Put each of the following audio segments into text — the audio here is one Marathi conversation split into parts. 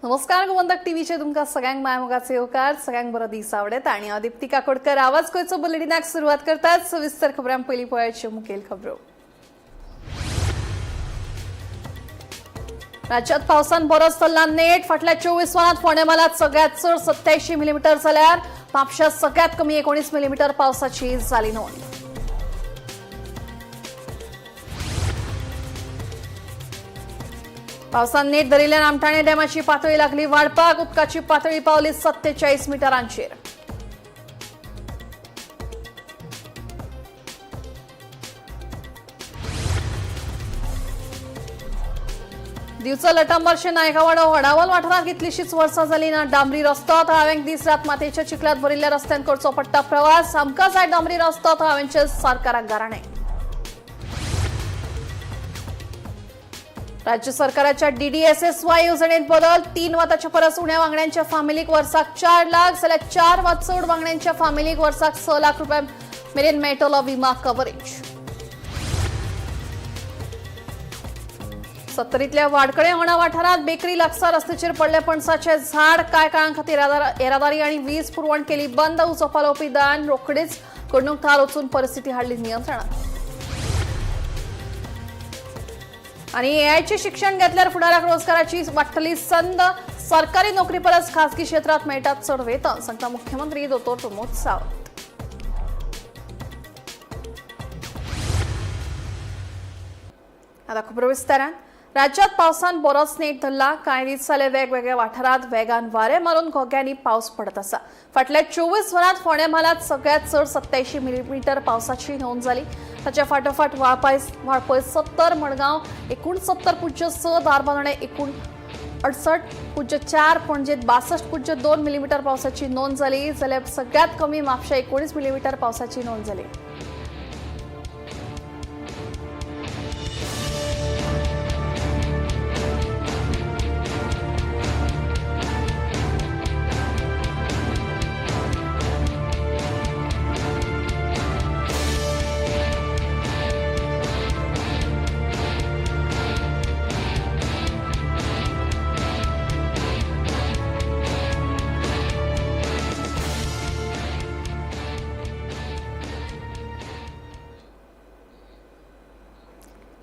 नमस्कार गोमंतक टीव्हीचे तुमका सगळ्यांक मायमोगाचे येवकार सगळ्यांक बरो दीस आवडेत आणि दीप्ती काकोडकर आवाज गोंयचो बुलेटिनाक सुरुवात करतात। सविस्तर खबरां पयलीं पळोवया मुखेल खबरो। राज्यात पावसान बरोच चल्ला नेट। फाटल्या 24 वरांत फोंडे म्हालात सगळ्यात चड 87 मिलीमीटर जाल्यार म्हापशांत सगळ्यात कमी 19 मिलीमीटर पावसाची जाली नोंद। पावसान नेट धरिल्ल्या नामठाणे डॅमाची पातळी लागली वाडपाक। उदकाची पातळी पावली 47 मिटरांचेर। दिवचो लटांबरशे नायकावाडो वडावल वाठारांत कितलीशीच वर्सां जाली ना डांबरी रस्तो। थळाव्यांक दीस रात मातयेच्या चिखलात भरिल्ल्या रस्त्यान करचो पडटा प्रवास। आमकां जाय डांबरी रस्तो थळाव्यांचे सरकाराक गाराणें। राज्य सरकाराच्या DDSSY येवजणेत बदल। 3 वा ताच्या परस उण्या वांगड्यांच्या फामिलीक वर्साक 4 लाख जाल्यार 4 वा चड वांगड्यांच्या फामिलीक वर्साक 6 लाख रुपया मेरेन मेळटलो विमा कव्हरेज। सत्तरीतल्या वाडकळे होणा वाठारांत बेकरी लागसार रस्त्याचेर पडले पणसाचे झाड। कांय काळा खातीर येरादारी आनी वीज पुरवण केली बंद। उजो पालोवपी दळान रोखडीच घडणूक थार वचून परिस्थिती हाडली नियंत्रणात। आणि AIचे शिक्षण घेतल्यार फुडाराक रोजगाराची वाडटली संद। सरकारी नोकरी परस खासगी क्षेत्रात मेळटात चड वेतन, सांगता मुख्यमंत्री डॉ. प्रमोद सावंत। आता खबर विस्तारान। राज्यात पावसान बरोच नेट धरला। कांय दीस जाले वेगवेगळ्या वाठारांत वेगान वारे मारून घोग्यांनी पावस पडत आसा। फाटल्या 24 वरांत फोंडे म्हालात सगळ्यात चड 87 मिलीमीटर पावसाची नोंद जाली। ताच्या फाटोफाट वाळपय 70, मडगांव 69.6, दारबांदोडे 68.4, पणजेत 62.2 मिलीमीटर पावसाची नोंद जाली जाल्यार सगळ्यात कमी म्हापशा 19 मिलीमीटर पावसाची नोंद जाली।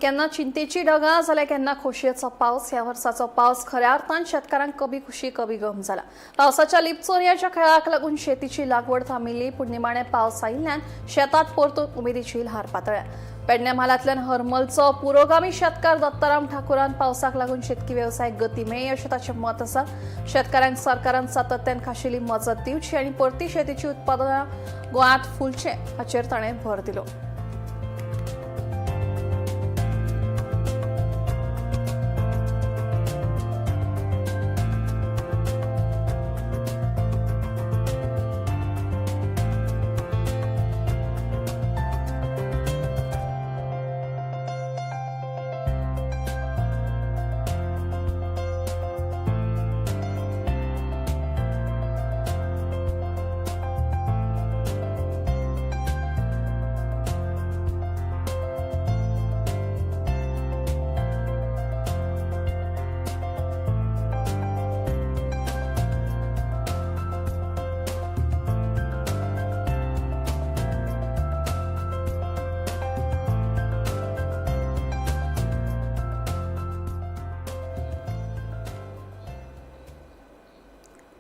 केन्ना चिंतेची ढगां जाल्यार केन्ना खोशयेचो पावस। ह्या वर्साचो पावस खऱ्या अर्थान शेतकारांक कभी खुशी कभी गम जाला। पावसाच्या लिपचोरयाच्या खेळाक लागून शेतीची लागवड थांबिल्ली, पूण निमाणे पावस आयिल्ल्यान शेतात परतून उमेदीची ल्हार पातळ्ळ्या। पेडणे म्हालांतल्यान हरमलचो पुरोगामी शेतकार दत्ताराम ठाकुरान पावसाक लागून शेतकी वेवसायाक गती मेळ्ळी अशें ताचें मत आसा। शेतकारांक सरकारान सातत्यान खाशेली मजत दिवची आनी परती शेतीची उत्पादनां गोंयांत फुलचें हाचेर ताणें भर दिलो।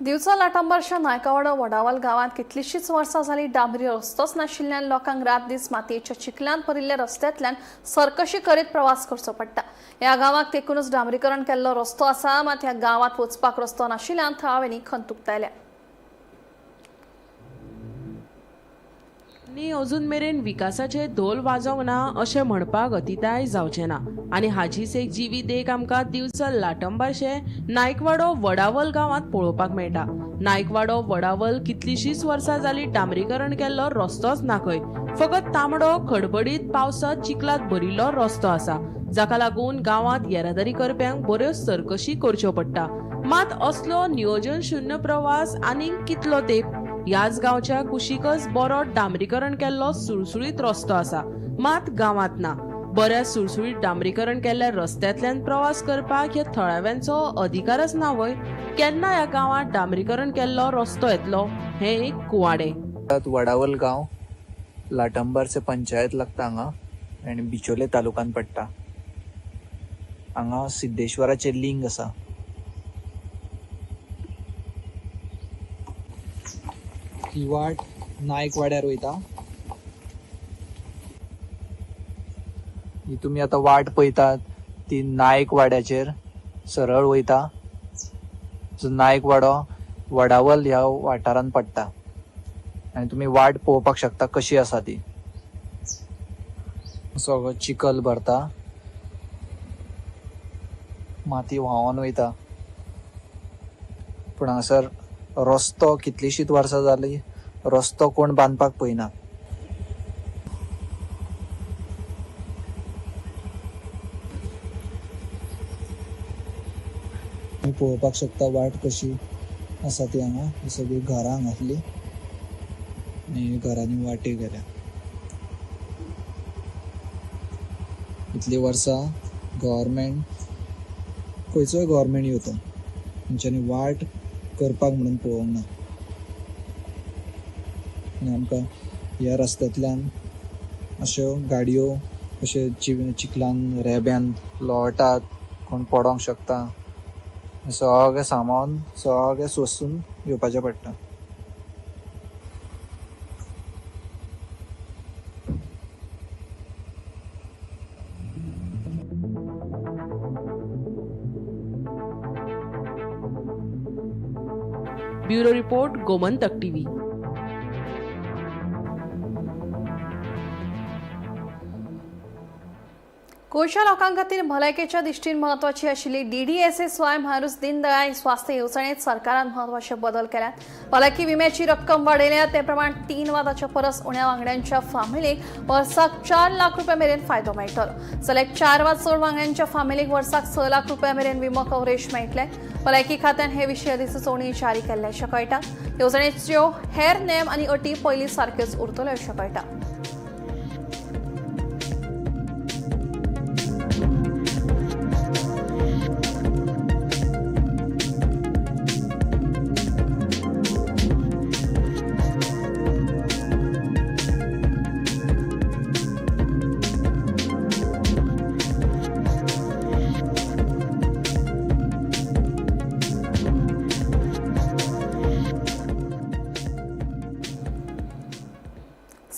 दिवचो लाटांबरच्या नायकावाडो वडावल गावात कितलीशीच वर्सां जाली डांबरी रस्तोच नाशिल्ल्यान लोकांक रात दीस मातयेच्या चिखलांत भरिल्ल्या रस्त्यांतल्यान सरकशी करीत प्रवास करचो पडटा। ह्या गावाक तेकूनच डांबरीकरण केल्लो रस्तो आसा, मात ह्या गावात वचपाक रस्तो नाशिल्ल्यान थळाव्यांनी खंत उक्तायल्या। अजून मेरेन विकासाचे धोल वाजोंक ना अशें म्हणपाक अतिताय जावचें ना आनी हाचीच एक जिवी देख आमकां दिवचल लाटंबारशे नायकवाडो वडावल गांवांत पळोवपाक मेळटा। नायकवाडो वडावल कितलीशींच वर्सां जाली डांबरीकरण केल्लो रस्तोच ना खंय। फकत तांबडो खडबडीत पावसात चिखलात भरिल्लो रस्तो आसा, जाका लागून गांवांत येरादारी करप्यांक बऱ्यो सरकशी करच्यो पडटा। मात असलो नियोजन शून्य प्रवास आनीक कितलो तेंप। याच गांवच्या कुशीकच बरो डांबरीकरण केल्लो सुळसुळीत रस्तो आसा, मात गांवांत ना। बऱ्या सुळसुळीत डांबरीकरण केल्ल्या रस्त्यांतल्यान प्रवास करपाक ह्या थळाव्यांचो अधिकारच ना वय. केन्ना ह्या गांवांत डांबरीकरण केल्लो रस्तो येतलो हे एक कुवाडे. वडावल गांव लाटंबरचे पंचायत लागता हांगा आनी बिचोले तालुकान पडटा. हांगा सिद्धेश्वराचें लिंग आसा. ही वाट नायक वाड्यार वयता. ही तुमी आतां वाट पळयतात ती नायक वाड्याचेर सरळ वयता. जो नायक वाडो वडावल ह्या वाठारान पडटा आनी तुमी वाट पळोवपाक शकता कशी आसा ती. सगळो चिखल भरता, माती व्हांवून वयता. पूण हांगासर रस्तो कितलीशींच वर्सां जाली रस्तो कोण बांदपाक पळयना. तुम्ही पळोवपाक शकता वाट कशी आसा ती. हांगा ही सगळी घरां हांगासली आनी घरांनी वाटेक गेल्या. इतली वर्सां गव्हर्मेंट खंयचोय गव्हर्मेंट येवतो तेंच्यांनी वाट करपाक म्हणून पळोवंक ना. आनी आमकां ह्या रस्त्यांतल्यान अश्यो गाडयो अशे चिखलान रेब्यान लोळटात, कोण पडोंक शकता. सगळें सामावून सगळें सोंसून येवपाचें पडटा. Bureau report, Gomantak TV. गोंयच्या लोकां खातीर भलायकेच्या दिश्टीन म्हत्वाची आशिल्ली DDSSY म्हारुस दीनदयाळ स्वास्थ्य येवजणेत सरकारान म्हत्वाचे बदल केल्यात. भलायकी विम्याची रक्कम वाडयल्या. ते प्रमाण 3 वा ताच्या परस उण्या वांगड्यांच्या फामिलीक वर्साक 4 लाख रुपया मेरेन फायदो मेळटलो. जाल्यार 4 वा चड वांगड्यांच्या फामिलीक वर्साक 6 लाख रुपया मेरेन विमो कव्हरेज मेळटले. भलायकी खात्यान हे विशीं अधिसुचोवणी जारी केल्ल्याचें कळटा. येवजणेच्यो हेर नेम आनी अटी पयलीं सारक्योच उरतल्यो अशें कळटा.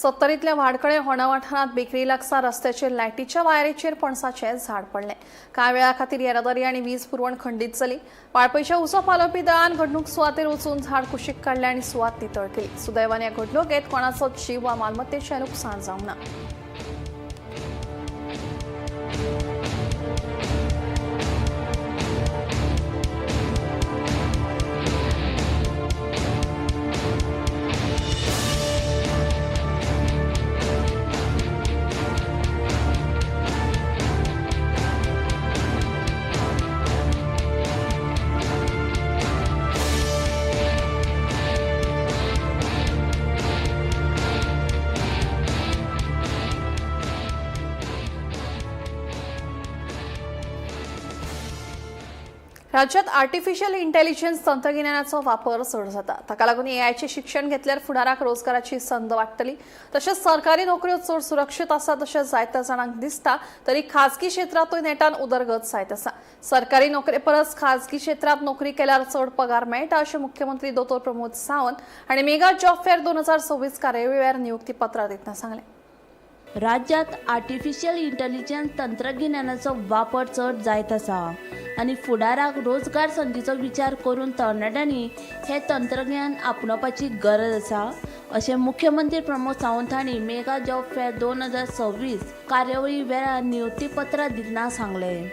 सत्तरीतल्या वाडकळे होणा वाठारांत बेकरी लागसा रस्त्याचेर लायटीच्या वायरीचेर पणसाचें झाड पडलें. कांय वेळा खातीर येरादारी आनी वीज पुरवण खंडीत जाली. वाळपयच्या उजो पालोवपी दळान घडणूक सुवातेर वचून झाड कुशीक काडलें आनी सुवात नितळ केली. सुदैवान ह्या घडणुकेंत कोणाचोच जीव वा मालमत्तेचें लुकसाण जावंक ना. राज्यात आर्टिफिशियल इंटेलिजन्स तंत्रज्ञानाचो वापर चड जाता. ताका लागून AIचें शिक्षण घेतल्यार फुडाराक रोजगाराची संद वाडटली. तशेंच सरकारी नोकऱ्यो चड सुरक्षीत आसात अशें जायत्या जाणांक दिसता. तरी खाजगी क्षेत्रांतूय नेटान उदरगत जायत आसा. सरकारी नोकरे परस खाजगी क्षेत्रांत नोकरी केल्यार चड पगार मेळटा अशें मुख्यमंत्री दोतोर प्रमोद सावंत हांणी मेगा जॉब फेअर 2026 कार्यावळीवेळार नियुक्ती पत्रां दितना सांगलें. राज्यात आर्टिफिशियल इंटेलिजन्स तंत्रज्ञानाचो वापर चड जायत आसा आनी फुडाराक रोजगार संदीचो विचार करून तरणाट्यांनी हे तंत्रज्ञान आपणावपाची गरज आसा अशें मुख्यमंत्री प्रमोद सावंत हांणी मेगा जॉब फेअर 2026 कार्यावळी वेळार नियुक्ती पत्रां दितना सांगलें.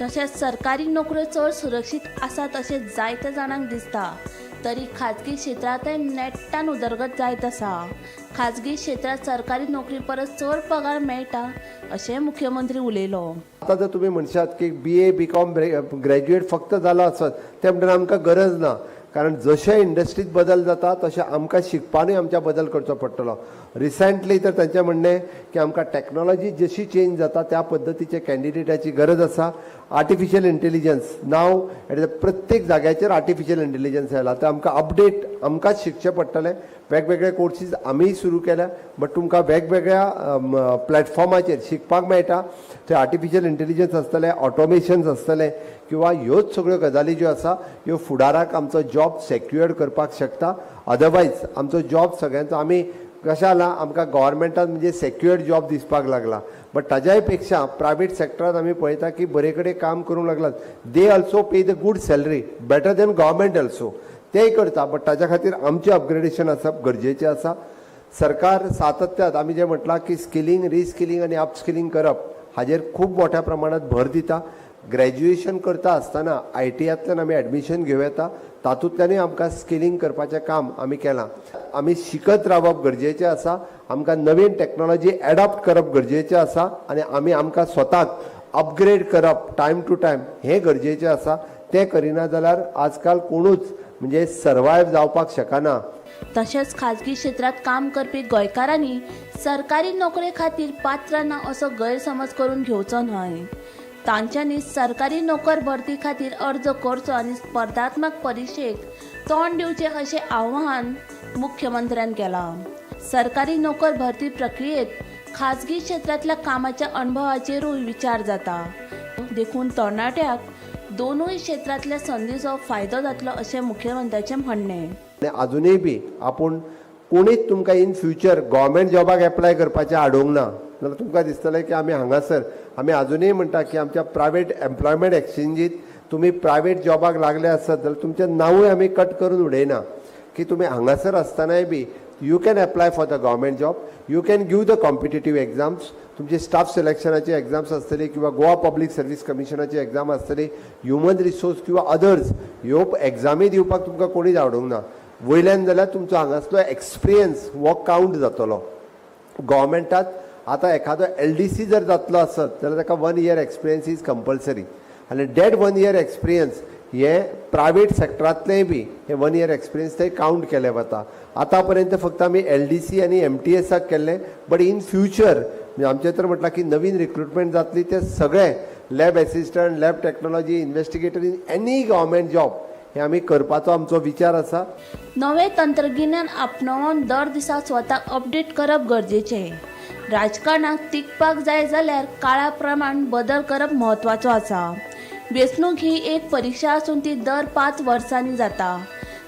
तशेंच सरकारी नोकऱ्यो चड सुरक्षीत आसात अशें जायत्या जाणांक दिसता. तरी खाजगी क्षेत्रांतय नेटान उदरगत जायत आसा. खाजगी क्षेत्रांत सरकारी नोकरी परस चड पगार मेळटा अशें मुख्यमंत्री उलयलो. आता जर तुम्ही म्हणशात की BA BCom ग्रॅज्युएट फक्त जाला आसत त्या म्हणून आमकां गरज ना. कारण जशे इंडस्ट्रीत बदल जाता तशें आमकां शिकपानूय आमच्या बदल करचो पडटलो. रिसंटली तर तांचें म्हणणें की आमकां टॅक्नॉलॉजी जशी चेंज जाता त्या पद्दतीचे कॅन्डिडेटाची गरज आसा. आर्टिफिशियल इंटेलिजन्स नाव प्रत्येक जाग्याचेर आर्टिफिशियल इंटेलिजन्स आयला, तर आमकां अपडेट आमकांच शिकचें पडटलें. वेगवेगळे कोर्सीस आमीय सुरू केल्या, बट तुमकां वेगवेगळ्या प्लॅटफॉर्माचेर शिकपाक मेळटा. थंय आर्टिफिशियल इंटेलिजन्स आसतलें, ऑटोमेशन्स आसतलें, किंवा ह्योच सगळ्यो गजाली ज्यो आसा ह्यो फुडाराक आमचो जॉब सेक्युअर करपाक शकता. अदरवायज आमचो जॉब सगळ्यांचो आमी कशें जाला आमकां गव्हर्मेंटान म्हणजे सेक्युअर्ड जॉब दिसपाक लागला, बट ताज्याय पेक्षा प्रायवेट सेक्टरांत आमी पळयता की बरे कडेन काम करूंक लागलात. They also pay the good salary better than government also, तेय करता, बट ताच्या खातीर आमचें अपग्रेडेशन आसप गरजेचें आसा. सरकार सातत्यात आमी जें म्हटलां की स्किलिंग, रिस्किलिंग आनी अपस्किलिंग करप हाजेर खूब मोठ्या प्रमाणात भर दिता. ग्रॅज्युएशन करता आसतना ITआंतल्यान आमी एडमिशन घेवं येता, तातूंतल्यानूय आमकां स्किलिंग करपाचें काम आमी केलां. आमी शिकत रावप गरजेचें आसा, आमकां नवीन टॅक्नॉलॉजी एडॉप्ट करप गरजेचें आसा, आनी आमी आमकां स्वताक अपग्रेड करप टायम टू टायम हें गरजेचें आसा. तें करिना जाल्यार आजकाल कोणूच म्हणजे सर्वायव जावपाक शकना. तशेंच खाजगी क्षेत्रात काम करपी गोंयकारांनी सरकारी नोकरे खातीर पात्र ना असो गैरसमज करून घेवचो न्हय. तांच्यांनी सरकारी नोकर भरती खातीर अर्ज करचो आनी स्पर्धात्मक परीक्षेक तोंड दिवचें अशें आवाहन मुख्यमंत्र्यान केलां. सरकारी नोकर भरती प्रक्रियेत खाजगी क्षेत्रांतल्या कामाच्या अणभवाचेरूय विचार जाता. देखून तरणाट्याक दोनूय क्षेत्रांतल्या संदींचो फायदो जातलो अशें मुख्यमंत्र्याचें म्हणणें. अजुनूय बी आपूण कोणीच तुमकां इन फ्युचर गव्हर्मेंट जॉबाक एप्लाय करपाचें आडोवंक ना, जाल्यार तुमकां दिसतलें की आमी हांगासर आमी अजुनूय म्हणटा की आमच्या प्रायवेट एम्प्लॉयमेंट एक्सचेंजीत तुमी प्रायवेट जॉबाक लागले आसत जाल्यार तुमचें नांवूय आमी कट करून उडयना, की तुमी हांगासर आसतनाय be you can apply for the government job, you can give the competitive exams. तुमची स्टाफ सिलेक्शनाची एग्जाम्स आसतली किंवा गोवा पब्लीक सर्वीस कमिशनाची एग्जाम आसतली, ह्युमन रिसोर्स किंवा अदर्स ह्यो एग्जामी दिवपाक तुमकां कोणीच आवडूंक ना. वयल्यान जाल्यार तुमचो हांगासलो एक्सपिरियन्स हो कावंट जातलो. गव्हर्मेंटात आतां एखादो LDC जर जातलो आसत जाल्यार ताका 1 year एक्सपिरियन्स इज कंपल्सरी, आनी डेट 1 year एक्सपिरियन्स हे प्रायवेट सेक्टरांतलेय बी हे 1 year एक्सपिरियन्स थंय कावंट केले वता. आतां पर्यंत फक्त आमी LDC आनी MTSाक केल्ले, बट इन फ्युचर म्हणजे आमचें तर म्हटलां की नवीन रिक्रुटमेंट जातली ते सगळे lab assistant, lab technology, investigator in any government job हे आमी करपाचो आमचो विचार आसा. नवें तंत्रगिन्यान आपणावन दर दिसा स्वताक अपडेट करप गरजेचें. राजकारणाक तिगपाक जाय जाल्यार काळा प्रमाण बदल करप म्हत्वाचो आसा. वेंचणूक ही एक परीक्षा आसून ती दर 5 वर्सांनी जाता.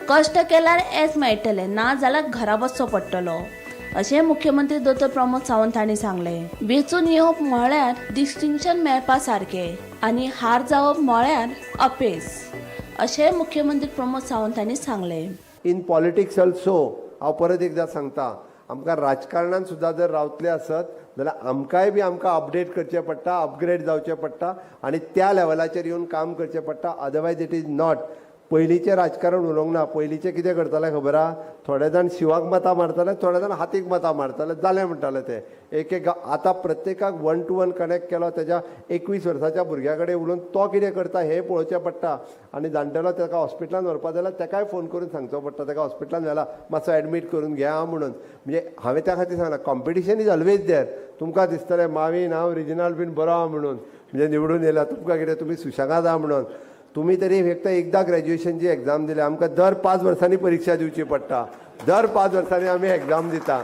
कश्ट केल्यार येस मेळटलें, ना जाल्यार घरा बसचो पडटलो अशें मुख्यमंत्री दोतोर प्रमोद सावंत हांणी सांगलें. वेंचून येवप म्हळ्यार डिस्टिंक्शन मेळपा सारकें आनी हार जावप म्हळ्यार अपेस अशें मुख्यमंत्री प्रमोद सावंत हांणी सांगलें. इन पॉलिटिक्स ऑल्सो हांव परत एकदां सांगता, आमकां राजकारणान सुद्दां जर रावतले आसत जाल्यार आमकांय बी आमकां अपडेट करचें पडटा, अपग्रेड जावचें पडटा आनी त्या लेवलाचेर येवन काम करचें पडटा. Otherwise it is not. पयलींचें राजकारण उलोवंक ना. पयलींचें कितें करताले खबर आहा, थोडे जाण शिवाक मतां मारताले, थोडे जाण हातीक मतां मारताले, जालें म्हणटाले ते. एक आतां प्रत्येकाक 1 to 1 कनेक्ट केलो तेज्या 21 वर्साच्या भुरग्या कडेन उलोवन तो कितें करता हें पळोवचें पडटा. आनी जाणटेलो ताका हॉस्पिटलान व्हरपा जाल्यार ताकाय फोन करून सांगचो पडटा ताका हॉस्पिटलान व्हेला मातसो एडमीट करून घ्या म्हणून. म्हणजे हांवें त्या खातीर सांगलां कॉम्पिटिशन इज ऑलवेज देर. तुमकां दिसतलें मावी नांव रिजनल बीन बरो आहा म्हणून, म्हणजे निवडून येयला तुमकां कितें तुमी सुशेगाद आहा म्हणून. तुमी तरी फक्त एकदां ग्रॅज्युएशनची एग्जाम दिल्या, आमकां दर 5 वर्सांनी परीक्षा दिवची पडटा. दर 5 वर्सांनी आमी एग्जाम दिता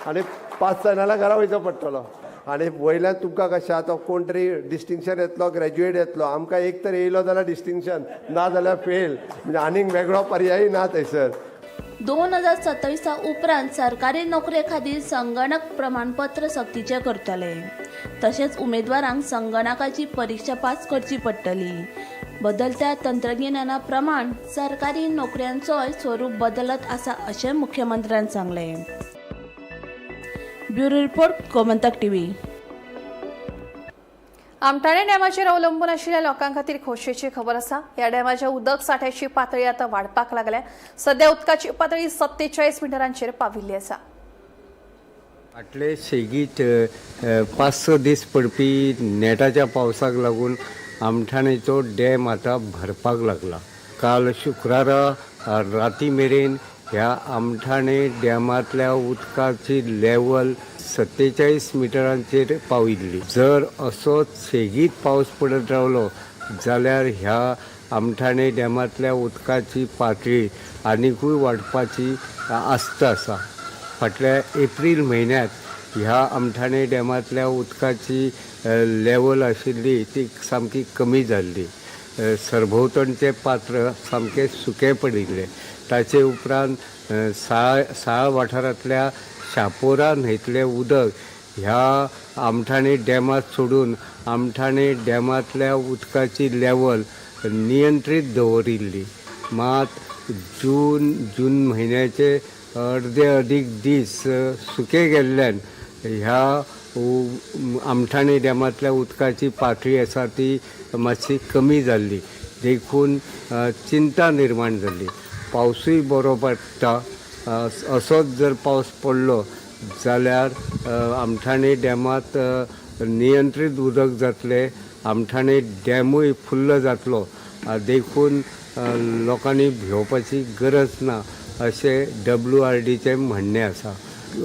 आनी पास जायना घरा वयचो पडटलो. आनी वयल्यान तुमकां कशें आतां कोण तरी डिस्टिंक्शन येतलो, ग्रॅज्युएट येतलो, आमकां एक तर येयलो जाल्यार डिस्टिंक्शन, ना जाल्यार फेल, म्हणजे आनीक वेगळो पर्याय ना थंयसर. 2027 उपरांत सरकारी नोकरे खातीर संगणक प्रमाणपत्र सक्तीचें करतले. तशेंच उमेदवारांक संगणकाची परीक्षा पास करची पडटली. बदलत्या तंत्रगिन्याना प्रमाण सरकारी नोकऱ्यांचोय स्वरूप बदलत आसा अशें मुख्यमंत्र्यान सांगलें. Bureau report, Gomantak TV. Amthane डॅमाचेर अवलंबून आशिल्ल्या लोकां खातीर खोशयेची खबर आसा. ह्या डॅमाच्या उदक साठ्याची पातळी आतां वाडपाक लागल्या. सध्या उदकाची पातळी 47 मिटरांचेर पाविल्ली आसा. फाटले सेगीत 5-6 दीस पडपी नेटाच्या पावसाक लागून आमठाणेचो डॅम आतां भरपाक लागला. काल शुक्रारा राती मेरेन ह्या आमठाणे डॅमांतल्या उदकाची लेवल 47 मिटरांचेर पाविल्ली. जर असोच सेगीत पावस पडत रावलो जाल्यार ह्या आमठाणे डॅमांतल्या उदकाची पातळी आनीकूय वाडपाची आस्त आसा. फाटल्या एप्रील म्हयन्यांत ह्या आमठाणे डॅमांतल्या उदकाची लेवल आशिल्ली ती सामकी कमी जाल्ली. सरभोंवतणचें पात्र सामकें सुकें पडिल्लें. ताचे उपरांत साळ वाठारांतल्या शापोरा न्हंयतलें उदक ह्या आमठाणे डॅमांत सोडून आमठाणे डॅमांतल्या उदकाची लेवल नियंत्रीत दवरिल्ली. मात जून म्हयन्याचे अर्दे अदीक दीस सुके गेल्ल्यान ह्या आमठाणे डॅमांतल्या उदकाची पातळी आसा ती मातशी कमी जाल्ली. देखून चिंता निर्माण जाल्ली. पावसूय बरो पडटा. असोच जर पावस पडलो जाल्यार आमठाणे डॅमांत नियंत्रीत उदक जातलें. आमठाणे डॅमूय फुल्ल जातलो. देखून लोकांनी भिवपाची गरज ना अशें WRDचें म्हणणें आसा.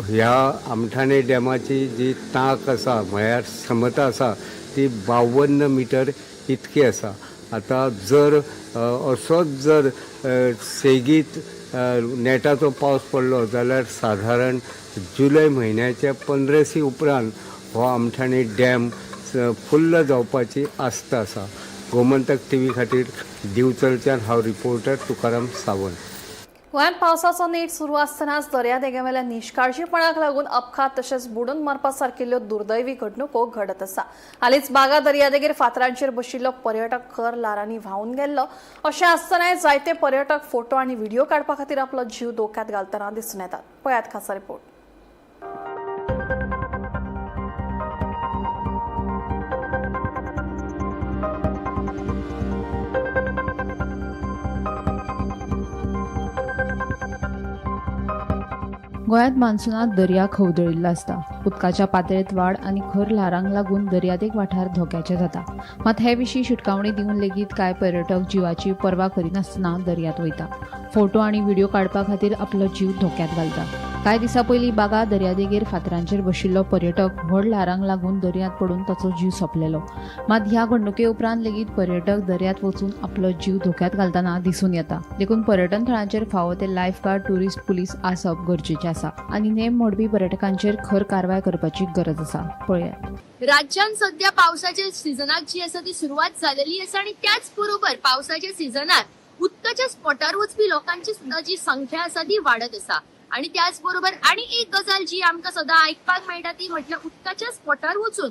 ह्या आमठाणे डॅमाची जी तांक आसा म्हळ्यार क्षमता आसा ती 52 मिटर इतकी आसा. आतां जर असोच जर सेगीत नेटाचो पावस पडलो जाल्यार साधारण जुलय म्हयन्याच्या 15 उपरांत हो आमठाणे डॅम फुल्ल जावपाची आस्त आसा. गोमंतक TV खातीर दिवचलच्यान हांव रिपोर्टर तुकाराम सावंत. गोंयांत पावसाचो नेट सुरू आसतनाच दर्यादेगावेल्या निश्काळजीपणाक लागून अपघात तशेंच बुडून मरपा सारकिल्ल्यो दुर्दैवी घडणुको घडत आसा. हालींच बागा दर्यादेगेर फातरांचेर बशिल्लो पर्यटक खर लारांनी व्हांवून गेल्लो. अशें आसतनाय जायते पर्यटक फोटो आनी व्हिडिओ काडपा खातीर आपलो जीव धोक्यांत घालतना दिसून येतात. पळयात खासा रिपोर्ट. गोंयांत मान्सूनात दर्या खवदळिल्लो आसता. उदकाच्या पातळेंत वाड आनी खर ल्हारांक लागून दर्यादेग वाठार धोक्याचे जाता. मात हे विशीं शिटकावणी दिवन लेगीत कांय पर्यटक जिवाची पर्वा करिनासतना दर्यांत वयता. फोटो आनी व्हिडिओ काडपा खातीर आपलो जीव धोक्यांत घालता. कांय दिसां पयलीं बागा दर्यादेगेर फातरांचेर बशिल्लो पर्यटक व्हड ल्हारांक लागून दर्यांत पडून ताचो जीव सोंपलेलो. मात ह्या घडणुके उपरांत लेगीत पर्यटक दर्यांत वचून आपलो जीव धोक्यांत घालतना दिसून येता. देखून पर्यटन थळांचेर फावो ते लायफगार्ड ट्युरिस्ट पुलीस आसप गरजेचें आसा आनी नेम मोडपी पर्यटकांचेर खर कारवाय करपाची गरज आसा. पळयात. राज्यात सध्या पावसाच्या सिजनाक जी आसा ती सुरवात जालेली आसा आणि त्याच बरोबर पावसाच्या सिजनात उदकाच्या स्पॉटार वचपी लोकांची सुद्धा जी संख्या आसा ती वाढत आसा. आणि त्याच बरोबर आणि एक गजाल जी आमकां सदां आयकपाक मेळटा ती म्हटल्यार उदकाच्या स्पॉटार वचून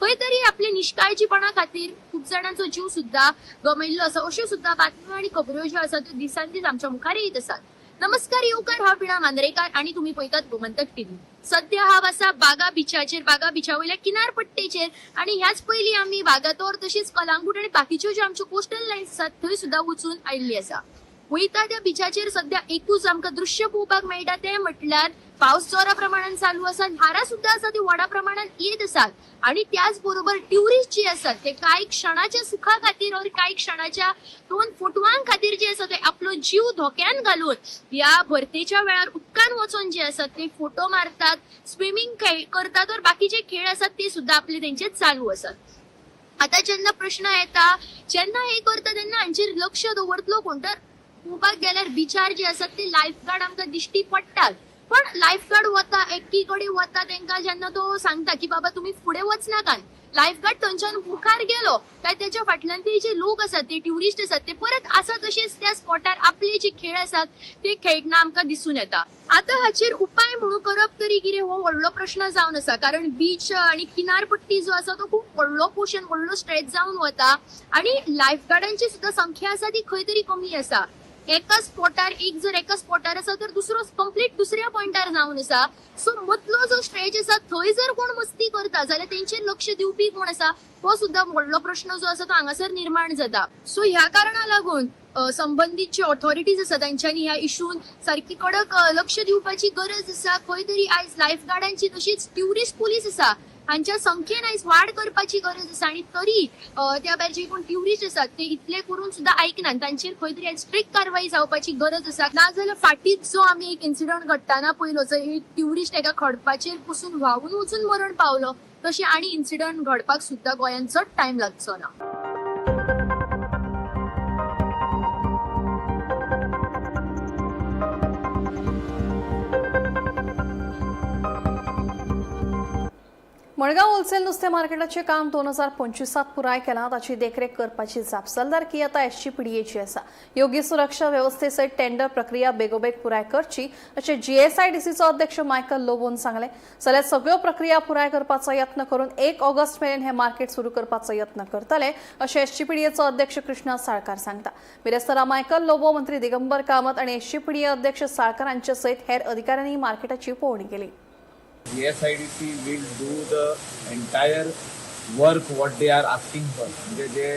खंय तरी आपले निश्काळजीपणा खातीर खूब जाणांचो जीव सुद्धा गमयल्लो आसा. अश्यो सुद्धा बातम्यो आनी खबरो ज्यो आसा त्यो दिसान दीस आमच्या मुखार येत आसात. नमस्कार येवकार, हांव विणा मांद्रेकार आणि तुम्ही पळयतात गोमंतक TV. सध्या हांव आसा बागा बिचाचेर, बागा बिचा वयल्या किनारपट्टेचेर आणि ह्याच पयलीं आमी वागातोर तशेंच कलांगूट आणि बाकीच्यो ज्यो आमच्यो कोस्टल लायन्स आसात थंय सुद्धा वचून आयिल्ली आसा. वयता त्या बिचाचेर सध्या एकूच आमकां दृश्य पळोवपाक मेळटा तें म्हटल्यार पावस जोरा प्रमाणान चालू आसा. ल्हारां सुद्धा आसा ती व्हडा प्रमाणात येत आसात आणि त्याच बरोबर ट्युरिस्ट जे आसात ते कांय क्षणाच्या सुखा खातीर और कांय क्षणाच्या 2 फोटवां खातीर जे आसा ते आपलो जीव धोक्यान घालून ह्या भरतेच्या वेळार उदकान वचून जे आसात ते फोटो मारतात, स्विमींग करतात और बाकीचे खेळ आसात ते सुद्धा आपले तेंचे चालू आसात. आता जेन्ना प्रश्न येता, जेन्ना हे करता तेन्ना हांचेर लक्ष दवरतलो कोण? तर पळोवपाक गेल्यार बिचार जे आसात ते लायफगार्ड आमकां दिश्टी पडटात. पण लायफगार्ड वता, एकी कडेन वता तेंकां जेन्ना तो सांगता की बाबा तुमी फुडें वचनाकात, लायफगार्ड थंयच्यान मुखार गेलो काय त्याच्या फाटल्यान ते जे लोक आसात ते ट्युरिस्ट आसात ते परत आसा तशेंच त्या स्पॉटार आपले जे खेळ आसात ते खेळटना आमकां दिसून येता. आता हाचेर उपाय म्हणून करप तरी कितें हो व्हडलो प्रश्न जावन आसा. कारण बीच आणि किनारपट्टी जो आसा तो खूब व्हडलो पोर्शन, व्हडलो स्ट्रेच जावन वता आणि लायफगार्डांची सुद्धा संख्या आसा ती खंय तरी कमी आसा. एका स्पॉटार एका स्पॉटार आसा तर दुसरो कंप्लीट दुसऱ्या पॉइंटार जावन आसा. सो मदलो जो स्ट्रेच आसा थंय जर कोण मस्ती करता जाल्यार तेंचेर लक्ष दिवपी कोण आसा हो सुद्धा व्हडलो प्रश्न जो आसा तो हांगासर निर्माण जाता. सो ह्या कारणा लागून संबंधित जे ऑथॉरिटीज आसा तांच्यांनी ह्या इशून सारकी कडक लक्ष दिवपाची गरज आसा. खंय तरी आयज लायफगार्डांची तशीच ट्युरिस्ट पुलीस आसा हांच्या संख्येन आयज वाड करपाची गरज आसा आणि तरी त्या भायर जे कोण ट्युरिस्ट आसात ते इतले करून सुद्धा ऐकनात. तांचेर खंय तरी स्ट्रिक्ट कारवाई जावपाची गरज आसा. नाजाल्यार फाटींच जो आमी एक इन्सिडंट घडटाना पयलो जो एक ट्युरिस्ट एका खडपाचेर पसून व्हांवून वचून मरण पावलो, तशें आनी इन्सिडंट घडपाक सुद्धा गोंयांत चड टायम लागचो ना. मडगांव होलसेल नुस्तें मार्केटाचें काम 2025 पुराय केलां. ताची देखरेख करपाची जापसालदारकी आतां एसजीपीडीएची आसा. योग्य सुरक्षा वेवस्थे सयत टेंडर प्रक्रिया बेगोबेग पुराय करची अशें जीएसआयडीसीचो अध्यक्ष मायकल लोबोन सांगलें. जाल्यार सगळ्यो प्रक्रिया पुराय करपाचो यत्न करून 1 ऑगस्ट मेरेन हें मार्केट सुरू करपाचो यत्न करतले अशें एसजीपीडीएचो अध्यक्ष कृष्णा साळकार सांगता. बिरेस्तारा मायकल लोबो, मंत्री दिगंबर कामत आनी एसजीपीडीए अध्यक्ष साळकार हांचे सयत हेर अधिकाऱ्यांनी मार्केटाची पळोवणी केली. GSIDC will do the entire work what they are asking for. म्हणजे जे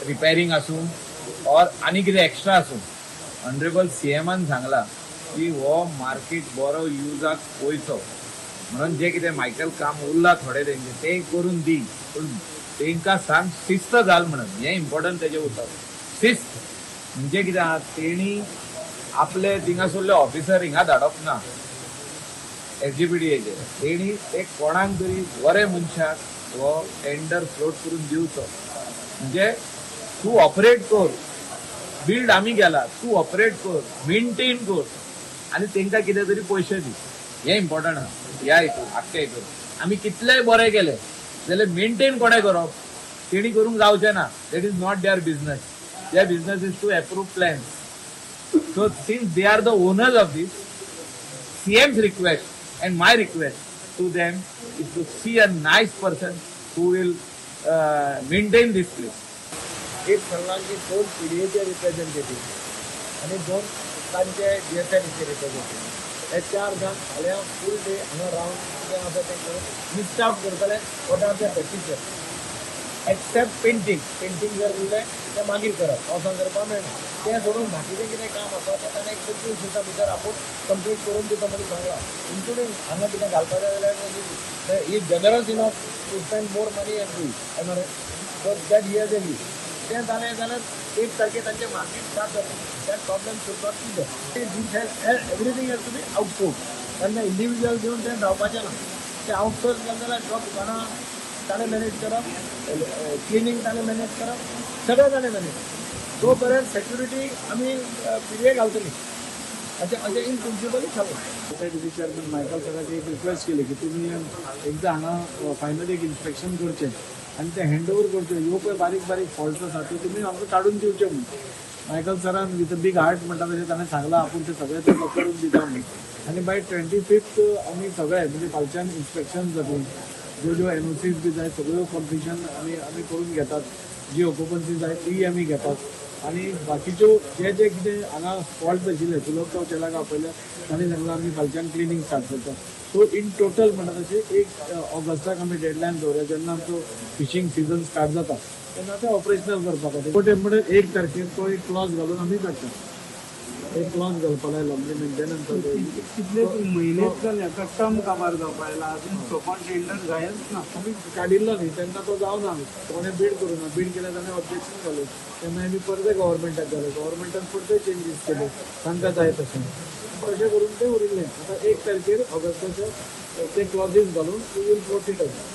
रिपेरिंग आसूं और आनी कितें एक्स्ट्रा आसूं, ऑनरेबल सीएमान सांगला की हो मार्केट बरो युजाक वयचो म्हणून जे कितें मायकल काम उरला थोडे तेंचे ते करून दी, पूण तेंकां सांग शिस्त घाल म्हणून. हें इम्पॉर्टंट तेजें उतर. शिस्त म्हणजे कितें आहा, तेणी आपले थिंगासरले ऑफिसर हिंगा धाडप ना. एसजीपीडीएचे तेणी ते कोणाक तरी बरे मनशाक हो टेंडर फ्लोट करून दिवचो. म्हणजे तूं ऑपरेट कर, बिल्ड आमी गेला, तूं ऑपरेट कर, मेंटेन कर आनी तेंकां कितें तरी पयशे दी. हें इम्पॉर्टंट आहा ह्या हितून, आख्या हितून. आमी कितलेय बरें केले जाल्यार मेंटेन कोणें करप, तेणी करूंक जावचें ना. That is not their business. Their business is to approve plans. So since they are the owners of these, CM's request and my request to them is to see a nice person who will maintain this place. एक सांगला की 2 PDAचे रिप्रेझेंटेटिव्ह आणि 2 तांचे GSIDC रिप्रेझेंटेटिव्ह, हे 4 जाण फाल्यां फूल डे हांगा रावन कितें आसा तें करून लिस्ट आउट करतले what are the practices except painting जर उरलें तें मागीर करप, पावसान करपाक मेळना. तें सोडून बाकीचें कितें काम आसा तें ताणें एक 25 दिसां भितर आपूण कंप्लीट करून दिता म्हणून सांगलां. इन्क्लुडींग हांगा कितें घालपाचें जाल्यार he generous enough to spend more money and do more so that he has a lead. तें जालें जाल्यार 1 तारखेर तांचें मार्केट स्टार्ट जाता. दॅट प्रॉब्लेम सुरू कितें everything has to be outsource. तेन्ना इंडिविज्युअल दिवन तें जावपाचें ना. तें आउटसोर्स केलें जाल्यार दुकानां ताणें मॅनेज करप, क्लिनिंग ताणें मॅनेज करप, सगळें ताणें मॅनेज. तो पर्यंत सेक्युरिटी आमी PDA घालतली अशें इन प्रिन्सिपली थारलें. SIDC चेअरमन मायकल सराची एक रिक्वेस्ट केली की तुम्ही एकदा हांगा फायनली एक इन्स्पेक्शन करचें आणि ते हँडओवर करचें. ह्यो पळय बारीक बारीक फॉल्ट्स आसा त्यो तुमी आमकां काडून दिवचे म्हणून मायकल सरान विथ बिग हार्ट म्हणटा तशें ताणें सांगलां आपूण ते सगळे ते करून दिता म्हणून. आनी बाय 25th आमी सगळे म्हणजे फालच्यान इन्स्पेक्शन जातली, ज्यो NOCs बी जाय सगळ्यो कंप्लिशन आमी करून घेतात. जी ऑक्युपन्सी जाय ती आमी घेतात. आणि बाकीच्यो जे कितें हांगा फॉल्ट आशिल्ले चुलत चेलाक आपयले ताणें सांगलां आमी फालच्यान क्लिनींग स्टार्ट करता. सो इन टोटल म्हणटा तशें 1 ऑगस्टाक आमी डेडलायन दवरया. जेन्ना आमचो फिशींग सीजन स्टार्ट जाता तेन्ना ते ऑपरेशनल करपा खातीर. बट म्हणून 1 तारखेर तो एक क्लॉज घालून आमी काडटा. एक क्लॉज घालपा लायला म्हणजे मेंटेनन्स कितले म्हयने जाले कस्टम काबार जावपा आयला अजून सोपान टेंडर जायच ना. आमी काडिल्लो न्ही तेन्ना तो जावना. कोणें बीड करूं ना. बीड केल्यार ताणें ऑब्जेक्शन घालें. तेन्ना आमी परते गव्हर्मेंटाक घाले. गव्हर्मेंटान परते चेंजीस केले तांकां जाय तशें. तशें करून तें उरिल्लें. आतां 1 तारखेर ऑगस्टाचे ते क्लॉजीस घालून वी वील प्रोसीड अशें.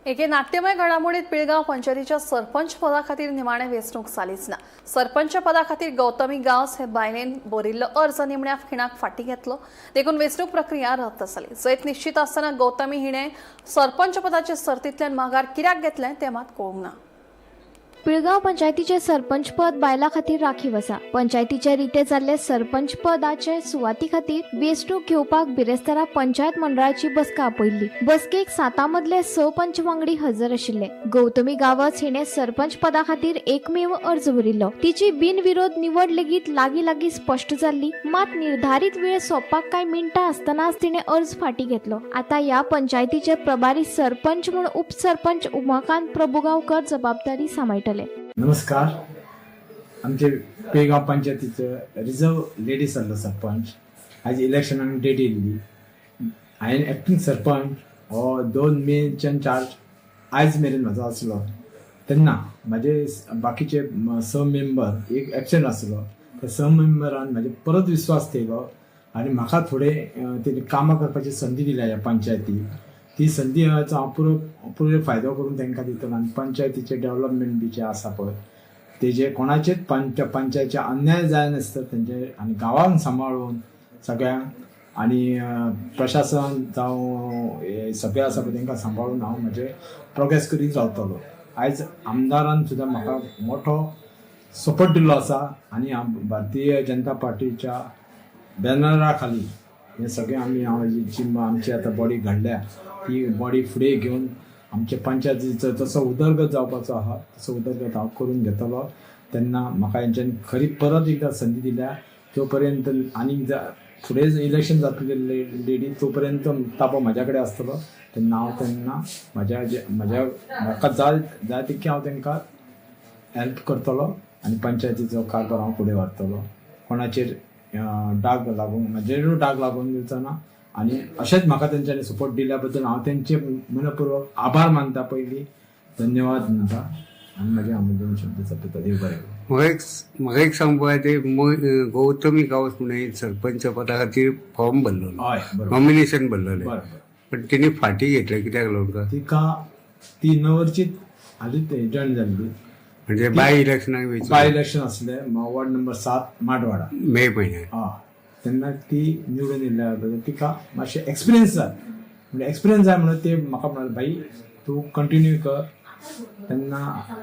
एके नाट्यमय घडामोडीत पिळगांव पंचायतीच्या सरपंच पदा खातीर निमाणें वेंचणूक जालीच ना. सरपंच पदा खातीर गौतमी गांवस हे बायलेन बरिल्लो अर्ज निमण्या खिणाक फाटीं घेतलो. देखून वेंचणूक प्रक्रिया रद्द जाली. जैत निश्चित आसतना गौतमी हिणें सरपंच पदाचे सर्तींतल्यान माघार कित्याक घेतलें तें मात कळूंक ना. पिळगांव पंचायतीचे सरपंच पद बायलां खातीर राखीव आसा. पंचायतीचे रिते जाल्ले सरपंच पदाचे सुवाती खातीर वेंचणूक घेवपाक बिरेस्तारा पंचायत मंडळाची बसका आपयल्ली. बसकेक 7 मदले 6 पंच वांगडी हजर आशिल्ले. गौतमी गांवस हिणें सरपंच पदा खातीर एकमेव अर्ज भरिल्लो. तिची बिनविरोध निवड लेगीत लागीं स्पश्ट जाल्ली. मात निर्धारीत वेळ सोंपपाक कांय मिनटां आसतनाच तिणें अर्ज फाटीं घेतलो. आतां ह्या पंचायतीचे प्रभारी सरपंच म्हूण उपसरपंच उमाकांत प्रभुगांवकर जबाबदारी सांबाळटले. नमस्कार. आमचे पिळगांव पंचायतीचो रिजर्व लेडीज सरपंच आज इलेक्शनाक डेट येयल्ली. हांवें एक्टींग सरपंच हो 2 मेच्यान चार्ज आयज मेरेन म्हाजो आसलो तेन्ना म्हाजे बाकीचे मेंबर एक एबसेंट आसलो त्या मेंबरान म्हाजे परत विश्वास ठेयलो आनी म्हाका थोडे तेणी कामां करपाची संदी दिल्या ह्या पंचायती ती संदी हांव पुरो फायदो करून तांकां दितलो आनी पंचायतीचे डेव्हलपमेंट बी जे आसा पळय तेजे कोणाचेच पंचायतीचे अन्याय जाय नासता तेंचे आनी गांवांक सांबाळून सगळ्यांक आनी प्रशासन जावं सगळे आसा पळय तांकां सांबाळून हांव म्हजे प्रोग्रेस करीत रावतलो. आयज आमदारान सुद्दां म्हाका मोठो सपोर्ट दिल्लो आसा आनी भारतीय जनता पार्टीच्या बॅनरा खाली हे सगळे आमची आतां बॉडी घडल्या ती बॉडी फुडें घेवन आमच्या पंचायतीचो जसो उदरगत जावपाचो आहा तसो उदरगत हांव करून घेतलो. तेन्ना म्हाका हेंच्यानी खरी परत एकदां संदी दिल्या तो पर्यंत आनीक फुडें इलेक्शन जातलें लेडी तो पर्यंत ताबो म्हाज्या कडेन आसतलो तेन्ना हांव तेन्ना म्हाका जाय तितकें हांव तांकां हेल्प करतलो आनी पंचायतीचो कारभार हांव फुडें व्हरतलो. कोणाचेर डाग लागून दिवचो ना आनी अशेंच म्हाका तेंच्यांनी सपोर्ट दिल्या बद्दल हांव तेंचे मनपूर्वक आभार मानता. पयलीं धन्यवाद म्हणटा आनी मागीर हांव 2 शब्द सोंपयता. देव बरें करूं. म्हाका एक सांगपा ते गौतमी गांवस म्हणून सरपंच पदा खातीर फॉर्म भरलो नॉमिनेशन भरलेलें पण तिणी फाटी घेतले कित्याक लागून तिका ती नवरचीत हालींच जॉयन जाल्ली म्हणजे बाय इलेक्शन आसलें वॉर्ड नंबर 7 माडवाडा मे म्हयन्यात तेन्ना ती निवडून येयल्या बद्दल तिका मातशें एक्सपिरियन्स जाय म्हणजे एक्सपिरियन्स जाय म्हणून ते म्हाका म्हणाले बाई तूं कंटिन्यू कर तेन्ना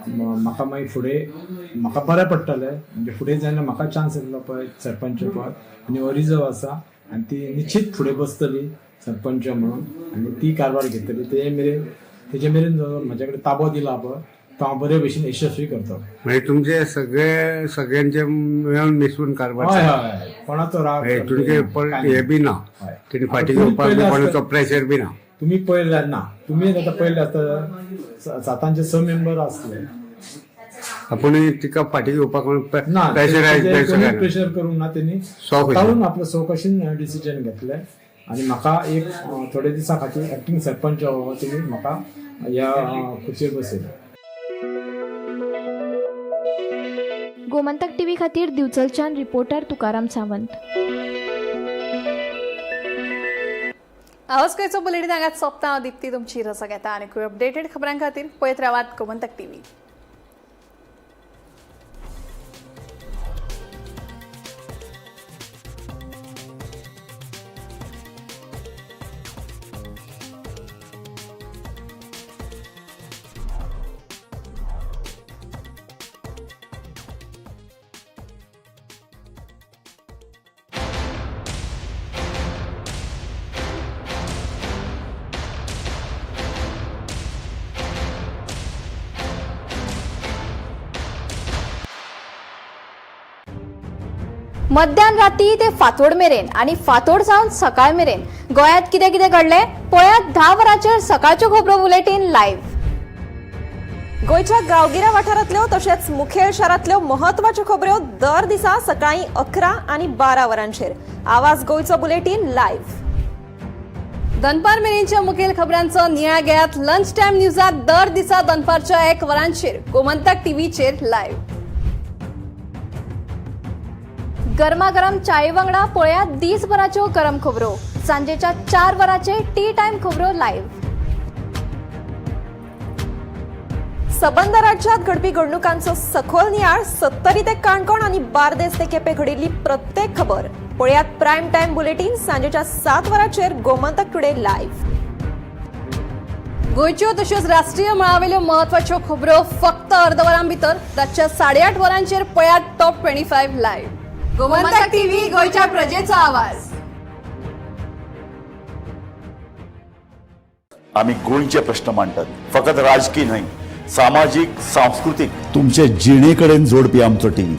म्हाका मागीर फुडें म्हाका बरें पडटलें म्हणजे फुडें जेन्ना म्हाका चान्स येतलो पळय सरपंच पद आनी हो रिजर्व आसा आनी ती निश्चित फुडें बसतली सरपंच म्हणून आनी ती कारभार घेतली तेजे मेरेन जो म्हाजे कडेन ताबो दिला पळय तो हांव बरे भशेन यशस्वी करतो. म्हणजे तुमचे सगळ्यांचे मेळून मिसळून कारभार हय कोणाचो राग तुमचे हे बी ना तेणी फाटी घेवपाक कोणाचो प्रेशर बी ना. तुमी पयले ना तुमी आतां पयले आतां 7 6 मेंबर आसले आपूण तिका फाटी घेवपाक प्रेशर करूंक ना तेणी स्वताहून आपलो स्वकशीन डिसिजन घेतले आनी म्हाका एक थोडे दिसा खातीर एक्टींग सरपंच तेणी म्हाका ह्या खुर्चेर बसयलो. गोमंतक टीव्ही खातीर दिवचलच्यान रिपोर्टर तुकाराम सावंत. आवाज गोंयचो बुलेटीन हांगाच सोंपता. हांव दिप्ती तुमची रजा घेता आनी अपडेटेड खबरां खातीर पळयत रावात गोमंतक टीव्ही. मध्यान राती ते फातोड मेरेन आणि फातोड सावन सकाळ मेरेन गोंयांत कितें कितें घडलें पळयात 10 वरांचेर सकाळच्यो खबरो बुलेटीन लायव्ह. गोंयच्या गांवगिऱ्या वाठारांतल्यो तशेंच मुखेल शारांतल्यो महत्वाच्यो खबरो दर दिसा सकाळीं 11 आनी 12 वरांचेर. आवाज गोंयचो बुलेटीन लायव्ह. दनपार मेरेनच्या मुखेल खबरांचो नियाळ घेयात लंच टायम न्यूजात दर दिसा दनपारच्या 1 वरांचेर गोमंतक टीव्हीचेर लायव्ह. गरमागरम चाये वांगडा पळयात दिसभराच्यो गरम खबरो. सांजेच्या 4 वरांचे टी टायम खबरो लायव्ह. सबंद राज्यात घडपी घडणुकांचो सखोल नियाळ 70 ते काणकोण आनी बार्देस ते केपें घडिल्ली प्रत्येक खबर पळयात प्रायम टायम बुलेटीन सांजेच्या 7 वरांचेर गोमंतक टुडे लायव्ह. गोंयच्यो तशेंच राष्ट्रीय मळावेल्यो महत्वाच्यो खबरो फक्त अर्दवरां भितर रातच्या 8:30 वरांचेर पळयात टॉप 25 लायव्ह. गोमंतक टीव्ही गोंयच्या प्रजेचो आवाज. आम्ही गोंयचे प्रश्न मांडटात फकत राजकीय न्हय सामाजीक सांस्कृतीक तुमचे जिणेकडेन जोडपी आमचो टीव्ही.